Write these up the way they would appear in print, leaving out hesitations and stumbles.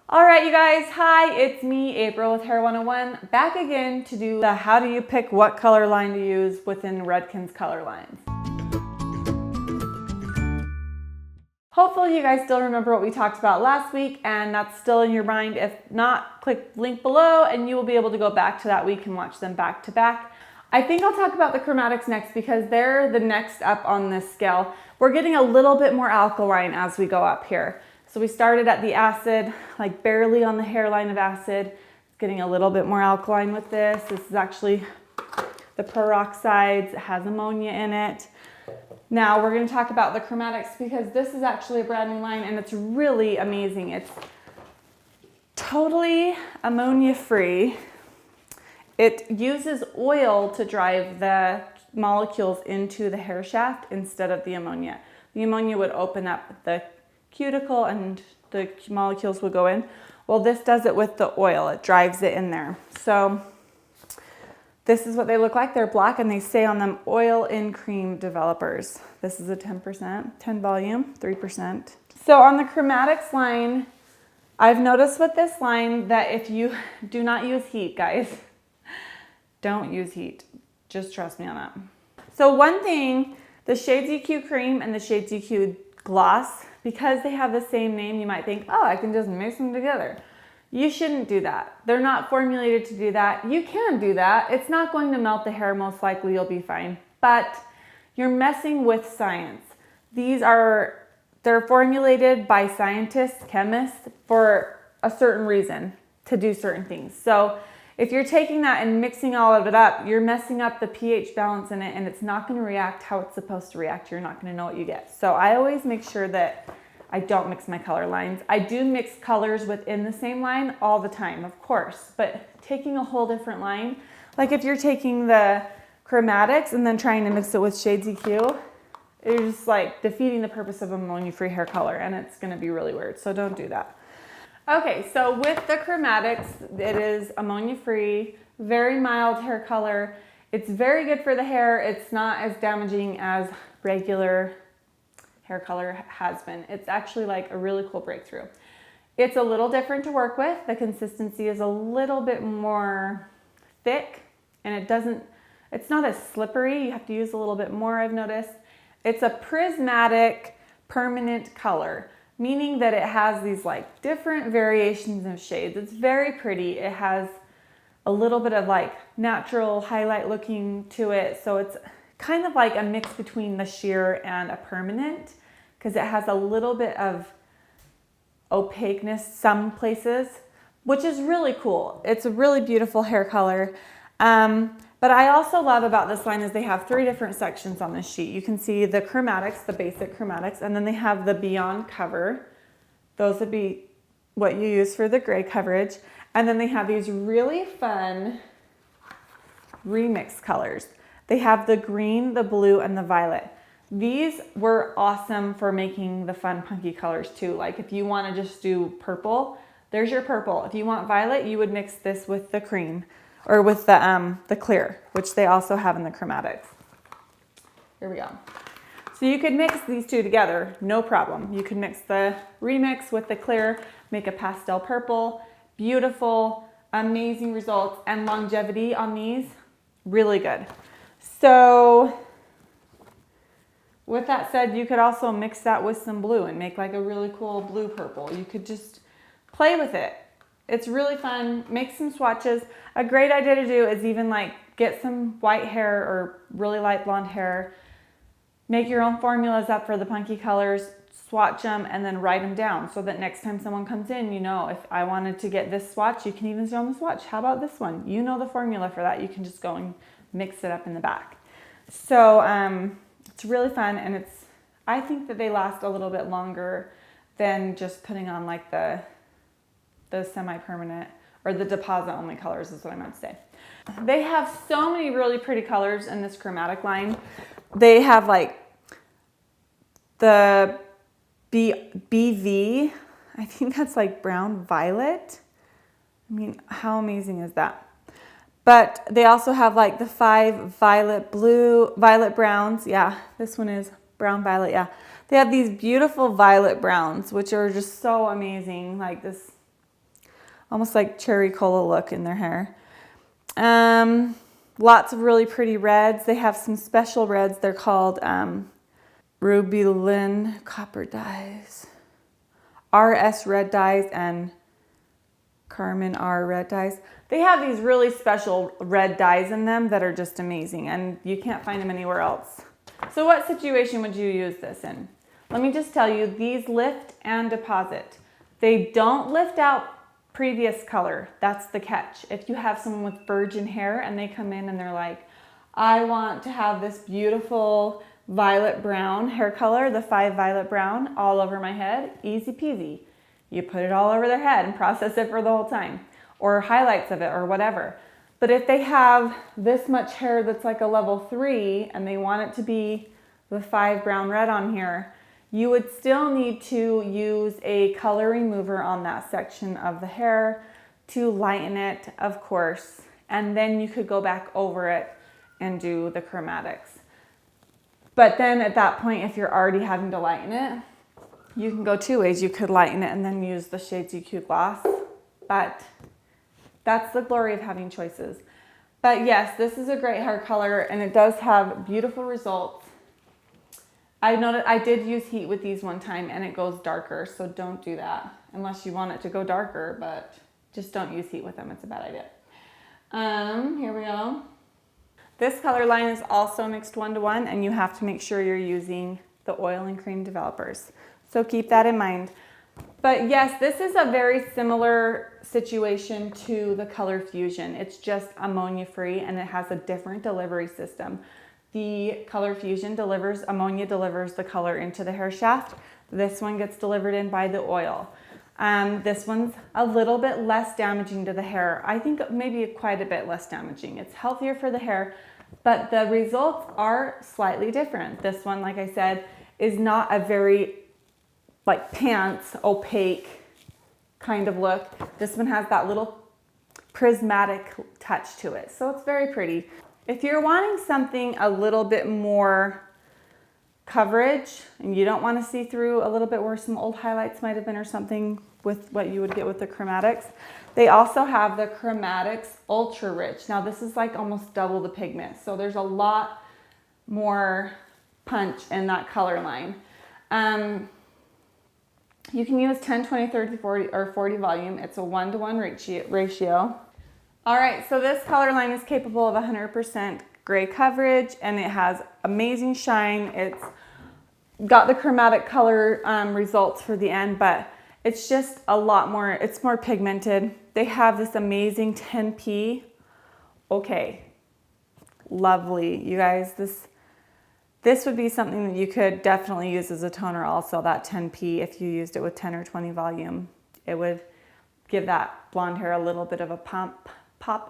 All right, you guys, hi, it's me, April with Hair 101, back again to do the how do you pick what color line to use within Redken's color lines. Hopefully you guys still remember what we talked about last week and that's still in your mind. If not, click link below and you will be able to go back to that week and watch them back to back. I think I'll talk about the Chromatics next because they're the next up on this scale. We're getting a little bit more alkaline as we go up here. So we started at the acid, like barely on the hairline of acid. It's getting a little bit more alkaline with this. This is actually the peroxides. It has ammonia in it. Now we're going to talk about the Chromatics because this is actually a brand new line and it's really amazing. It's totally ammonia free. It uses oil to drive the molecules into the hair shaft instead of the ammonia. The ammonia would open up the cuticle and the molecules will go in. Well, this does it with the oil. It drives it in there. So this is what they look like. They're black and they say on them oil in cream developers. This is a 10%, 10 volume, 3%. So on the Chromatics line, I've noticed with this line that if you do not use heat, guys, don't use heat. Just trust me on that. So one thing, the Shades EQ cream and the Shades EQ gloss, because they have the same name, you might think, oh, I can just mix them together. You shouldn't do that. They're not formulated to do that. You can do that. It's not going to melt the hair. Most likely you'll be fine, but you're messing with science. They're formulated by scientists, chemists for a certain reason to do certain things. So if you're taking that and mixing all of it up, you're messing up the pH balance in it and it's not going to react how it's supposed to react. You're not going to know what you get. So I always make sure that I don't mix my color lines. I do mix colors within the same line all the time, of course, but taking a whole different line, like if you're taking the Chromatics and then trying to mix it with Shades EQ, it's just like defeating the purpose of ammonia-free hair color and it's going to be really weird. So don't do that. Okay, so with the Chromatics, it is ammonia-free, very mild hair color. It's very good for the hair. It's not as damaging as regular hair color has been. It's actually like a really cool breakthrough. It's a little different to work with. The consistency is a little bit more thick and it's not as slippery. You have to use a little bit more, I've noticed. It's a prismatic permanent color, meaning that it has these like different variations of shades. It's very pretty. It has a little bit of like natural highlight looking to it. So it's kind of like a mix between the sheer and a permanent because it has a little bit of opaqueness some places, which is really cool. It's a really beautiful hair color. But I also love about this line is they have 3 different sections on this sheet. You can see the Chromatics, the basic Chromatics, and then they have the Beyond cover. Those would be what you use for the gray coverage. And then they have these really fun remix colors. They have the green, the blue, and the violet. These were awesome for making the fun punky colors too. Like if you want to just do purple, there's your purple. If you want violet, you would mix this with the cream or with the clear, which they also have in the Chromatics. Here we go. So you could mix these two together, no problem. You could mix the remix with the clear, make a pastel purple, beautiful, amazing results, and longevity on these, really good. So with that said, you could also mix that with some blue and make like a really cool blue purple. You could just play with it. It's really fun. Make some swatches. A great idea to do is even like get some white hair or really light blonde hair, make your own formulas up for the punky colors, swatch them, and then write them down so that next time someone comes in, you know, if I wanted to get this swatch, you can even show them the swatch. How about this one? You know the formula for that. You can just go and mix it up in the back. So it's really fun, and I think that they last a little bit longer than just putting on like the semi-permanent or the deposit only colors is what I meant to say. They have so many really pretty colors in this Chromatic line. They have like the BV, I think that's like brown violet. I mean, how amazing is that? But they also have like the 5 violet browns. Yeah, this one is brown violet, yeah. They have these beautiful violet browns, which are just so amazing. Like this almost like cherry cola look in their hair. Lots of really pretty reds. They have some special reds. They're called Rubylin copper dyes, RS red dyes, and Carmen R red dyes. They have these really special red dyes in them that are just amazing, and you can't find them anywhere else. So what situation would you use this in? Let me just tell you, these lift and deposit. They don't lift out previous color. That's the catch. If you have someone with virgin hair and they come in and they're like, I want to have this beautiful violet brown hair color, the 5 violet brown all over my head, easy peasy. You put it all over their head and process it for the whole time, or highlights of it or whatever. But if they have this much hair that's like a level 3 and they want it to be the 5 brown red on here, you would still need to use a color remover on that section of the hair to lighten it, of course, and then you could go back over it and do the chromatics. But then at that point, if you're already having to lighten it, you can go 2 ways. You could lighten it and then use the Shades EQ gloss, but that's the glory of having choices. But yes, this is a great hair color and it does have beautiful results. I did use heat with these one time and it goes darker, so don't do that unless you want it to go darker, but just don't use heat with them. It's a bad idea. Here we go. This color line is also mixed 1-to-1 and you have to make sure you're using the oil and cream developers. So keep that in mind. But yes, this is a very similar situation to the Color Fusion. It's just ammonia free and it has a different delivery system. The Color Fusion ammonia delivers the color into the hair shaft. This one gets delivered in by the oil. This one's a little bit less damaging to the hair. I think maybe quite a bit less damaging. It's healthier for the hair, but the results are slightly different. This one, like I said, is not a very like pants, opaque kind of look. This one has that little prismatic touch to it. So it's very pretty. If you're wanting something a little bit more coverage and you don't want to see through a little bit where some old highlights might have been or something with what you would get with the Chromatics, they also have the Chromatics Ultra Rich. Now this is like almost double the pigment. So there's a lot more punch in that color line. You can use 10, 20, 30, 40, or 40 volume. It's a 1-to-1 ratio. All right, so this color line is capable of 100% gray coverage and it has amazing shine. It's got the chromatic color results for the end, but it's just a lot more, it's more pigmented. They have this amazing 10P. Okay, lovely. You guys, this would be something that you could definitely use as a toner also, that 10P. If you used it with 10 or 20 volume, it would give that blonde hair a little bit of a pop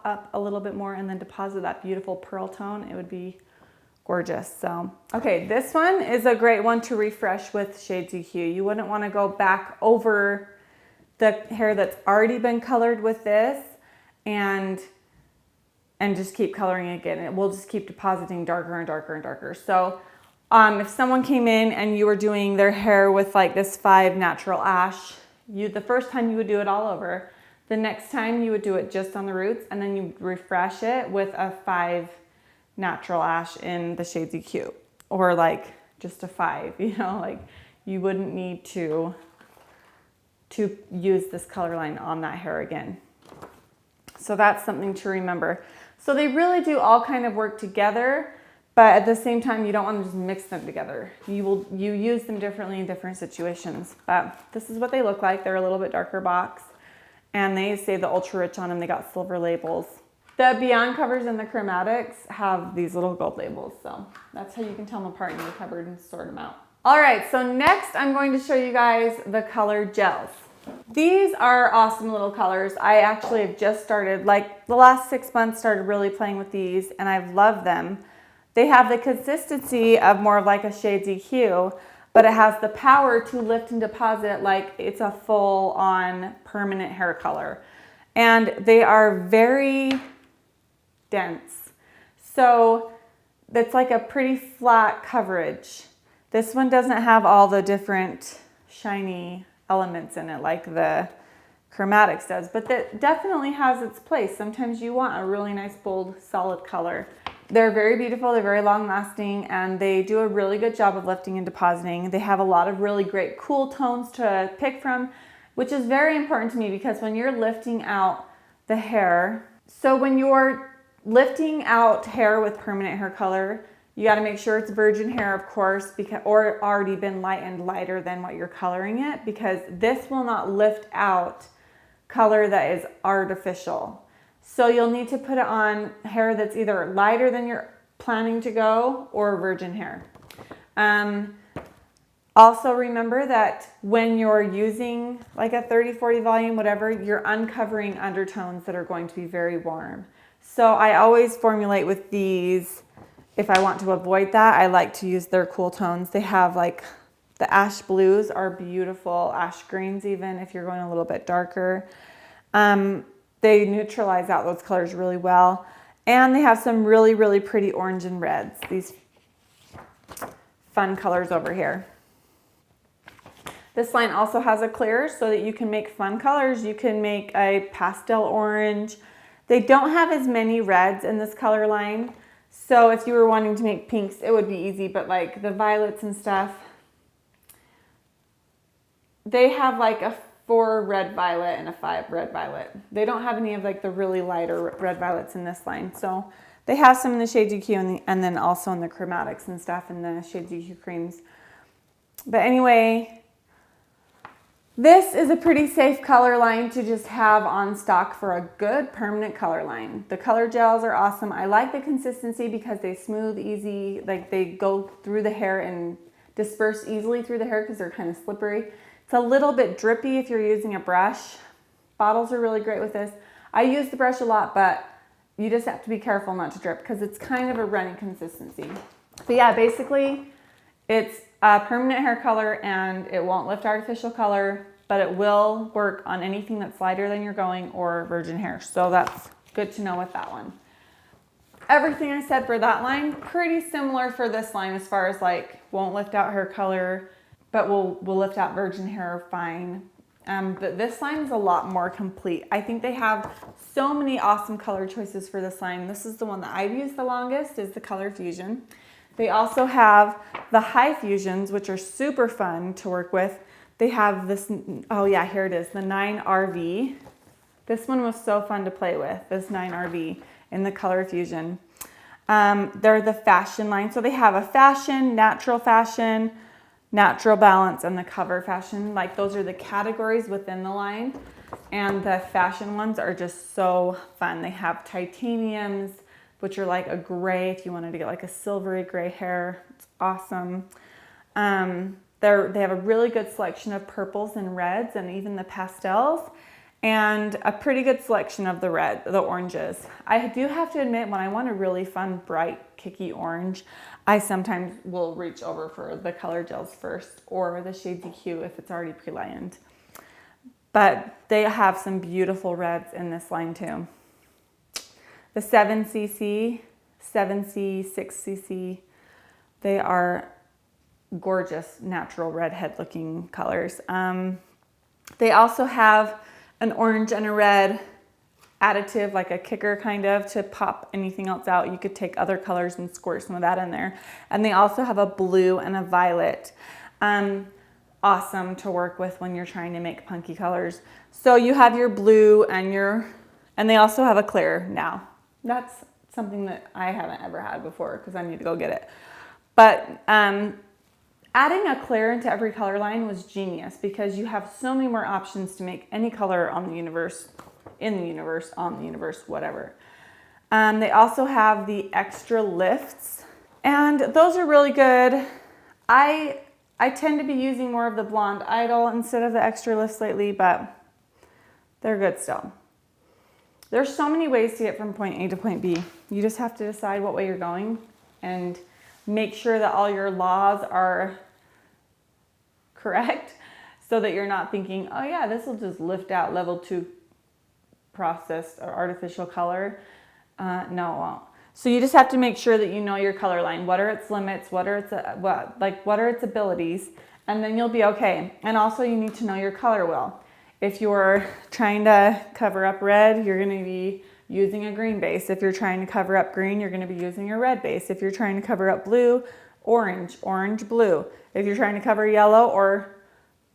up a little bit more and then deposit that beautiful pearl tone. It would be gorgeous. So, okay, this one is a great one to refresh with Shades EQ. You wouldn't want to go back over the hair that's already been colored with this and just keep coloring it again. It will just keep depositing darker and darker and darker. So if someone came in and you were doing their hair with like this 5 natural ash, the first time you would do it all over. The next time you would do it just on the roots and then you refresh it with a 5 natural ash in the Shades EQ, or like just a 5, you know, like you wouldn't need to use this color line on that hair again. So that's something to remember. So they really do all kind of work together, but at the same time, you don't want to just mix them together. You use them differently in different situations, but this is what they look like. They're a little bit darker box and they say the Ultra Rich on them. They got silver labels. The Beyond covers and the Chromatics have these little gold labels. So that's how you can tell them apart in your cupboard and sort them out. All right, so next I'm going to show you guys the color gels. These are awesome little colors. I actually have just started, like the last 6 months, started really playing with these and I've loved them. They have the consistency of more of like a Shades EQ, but it has the power to lift and deposit like it's a full on permanent hair color. And they are very dense. So it's like a pretty flat coverage. This one doesn't have all the different shiny elements in it like the Chromatics does, but that definitely has its place. Sometimes you want a really nice, bold, solid color. They're very beautiful, they're very long lasting, and they do a really good job of lifting and depositing. They have a lot of really great cool tones to pick from, which is very important to me because when you're lifting out the hair, so when you're lifting out hair with permanent hair color, you got to make sure it's virgin hair, of course, because, or already been lightened lighter than what you're coloring it, because this will not lift out color that is artificial. So you'll need to put it on hair that's either lighter than you're planning to go or virgin hair. Also remember that when you're using like a 30-40 volume, whatever, you're uncovering undertones that are going to be very warm. So I always formulate with these. If I want to avoid that, I like to use their cool tones. They have like the ash blues are beautiful, ash greens even if you're going a little bit darker. They neutralize out those colors really well. And they have some really, really pretty orange and reds. These fun colors over here. This line also has a clear so that you can make fun colors. You can make a pastel orange. They don't have as many reds in this color line. So if you were wanting to make pinks, it would be easy, but like the violets and stuff, they have like a 4 red violet and a 5 red violet. They don't have any of like the really lighter red violets in this line. So they have some in the shade GQ and then also in the Chromatics and stuff in the shade GQ creams. But anyway, this is a pretty safe color line to just have on stock for a good permanent color line. The color gels are awesome. I like the consistency because they smooth easy, like they go through the hair and disperse easily through the hair because they're kind of slippery. It's a little bit drippy if you're using a brush. Bottles are really great with this. I use the brush a lot, but you just have to be careful not to drip because it's kind of a runny consistency. But yeah, basically it's a permanent hair color and it won't lift artificial color, but it will work on anything that's lighter than you're going or virgin hair. So that's good to know with that one. Everything I said for that line, pretty similar for this line as far as like won't lift out hair color, but will lift out virgin hair fine. But this line is a lot more complete. I think they have so many awesome color choices for this line. This is the one that I've used the longest, is the Color Fusion. They also have the High Fusions, which are super fun to work with. They have this, oh yeah, here it is, the 9RV. This one was so fun to play with, this 9RV in the Color Fusion. They're the fashion line. So they have a fashion, natural balance, and the cover fashion. Like those are the categories within the line. And the fashion ones are just so fun. They have titaniums, which are like a gray if you wanted to get like a silvery gray hair. It's awesome. They have a really good selection of purples and reds and even the pastels, and a pretty good selection of the oranges. I do have to admit, when I want a really fun, bright, kicky orange, I sometimes will reach over for the color gels first or the shade DQ if it's already pre-lined. But they have some beautiful reds in this line too. The 7cc, 7C, 6cc, they are gorgeous natural redhead looking colors. They also have an orange and a red additive, like a kicker kind of, to pop anything else out. You could take other colors and squirt some of that in there. And they also have a blue and a violet. Awesome to work with when you're trying to make punky colors. So you have your blue and they also have a clear now. That's something that I haven't ever had before because I need to go get it. But adding a clear into every color line was genius because you have so many more options to make any color on the universe, in the universe, on the universe, whatever. They also have the extra lifts, and those are really good. I tend to be using more of the Blonde Idol instead of the extra lifts lately, but they're good still. There's so many ways to get from point A to point B. You just have to decide what way you're going and make sure that all your laws are correct so that you're not thinking, oh yeah, this will just lift out level 2 processed or artificial color. No, it won't. So you just have to make sure that you know your color line. What are its limits? What are its abilities? And then you'll be okay. And also you need to know your color wheel. If you're trying to cover up red, you're going to be using a green base. If you're trying to cover up green, you're going to be using a red base. If you're trying to cover up blue, orange, orange, blue. If you're trying to cover yellow or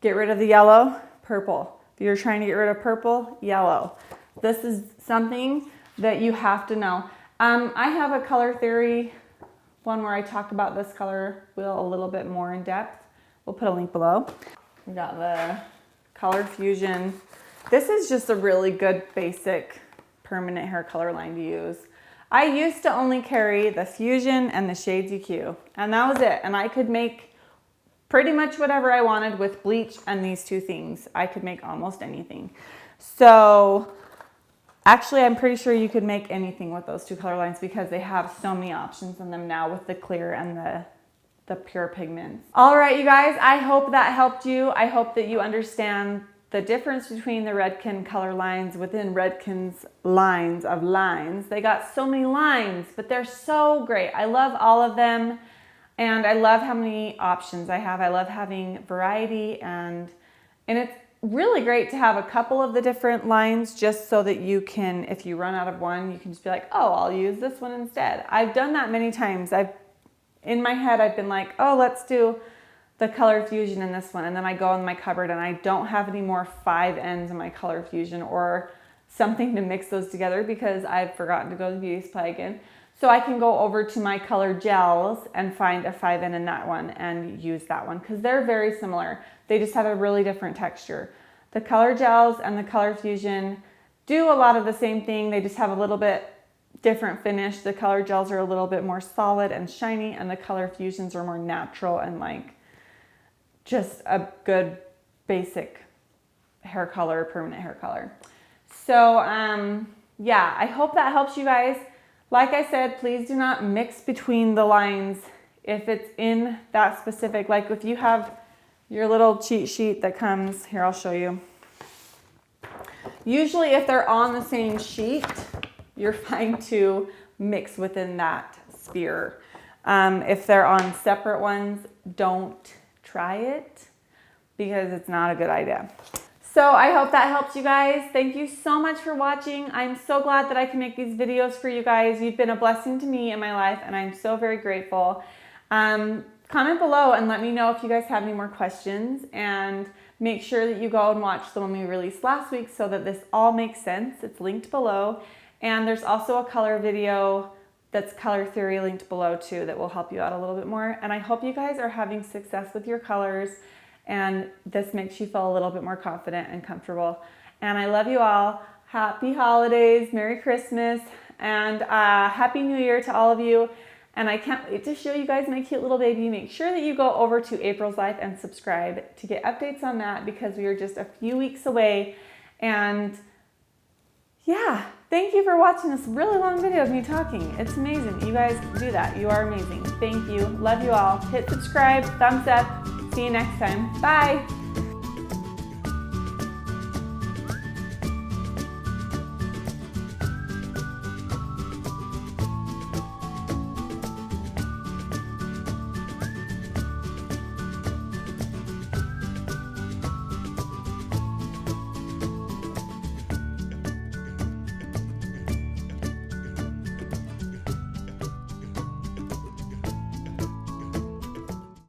get rid of the yellow, purple. If you're trying to get rid of purple, yellow. This is something that you have to know. I have a color theory one where I talk about this color wheel a little bit more in depth. We'll put a link below. We got the Color Fusion. This is just a really good basic permanent hair color line to use. I used to only carry the Fusion and the Shades EQ, and that was it. And I could make pretty much whatever I wanted with bleach and these two things. I could make almost anything. So actually, I'm pretty sure you could make anything with those two color lines because they have so many options in them now with the clear and the pure pigments. All right, you guys, I hope that helped you. I hope that you understand the difference between the Redken color lines within Redken's lines of lines. They got so many lines, but they're so great. I love all of them, and I love how many options I have. I love having variety, and it's really great to have a couple of the different lines just so that you can, if you run out of one, you can just be like, oh, I'll use this one instead. I've done that many times. In my head, I've been like, oh, let's do the Color Fusion in this one. And then I go in my cupboard and I don't have any more 5Ns in my Color Fusion or something to mix those together because I've forgotten to go to the beauty supply again. So I can go over to my color gels and find a 5N in that one and use that one because they're very similar. They just have a really different texture. The color gels and the Color Fusion do a lot of the same thing. They just have a little bit different finish. The color gels are a little bit more solid and shiny, and the Color Fusions are more natural and like just a good basic hair color, permanent hair color. So yeah, I hope that helps you guys. Like I said, please do not mix between the lines if it's in that specific, like if you have your little cheat sheet that comes, here I'll show you. Usually if they're on the same sheet, you're fine to mix within that sphere. If they're on separate ones, don't try it because it's not a good idea. So I hope that helps you guys. Thank you so much for watching. I'm so glad that I can make these videos for you guys. You've been a blessing to me in my life and I'm so very grateful. Comment below and let me know if you guys have any more questions, and make sure that you go and watch the one we released last week so that this all makes sense. It's linked below. And there's also a color video that's color theory linked below too that will help you out a little bit more. And I hope you guys are having success with your colors and this makes you feel a little bit more confident and comfortable. And I love you all. Happy holidays, Merry Christmas, and Happy New Year to all of you. And I can't wait to show you guys my cute little baby. Make sure that you go over to April's Life and subscribe to get updates on that because we are just a few weeks away. And yeah, thank you for watching this really long video of me talking. It's amazing. You guys do that. You are amazing. Thank you. Love you all. Hit subscribe, thumbs up. See you next time. Bye.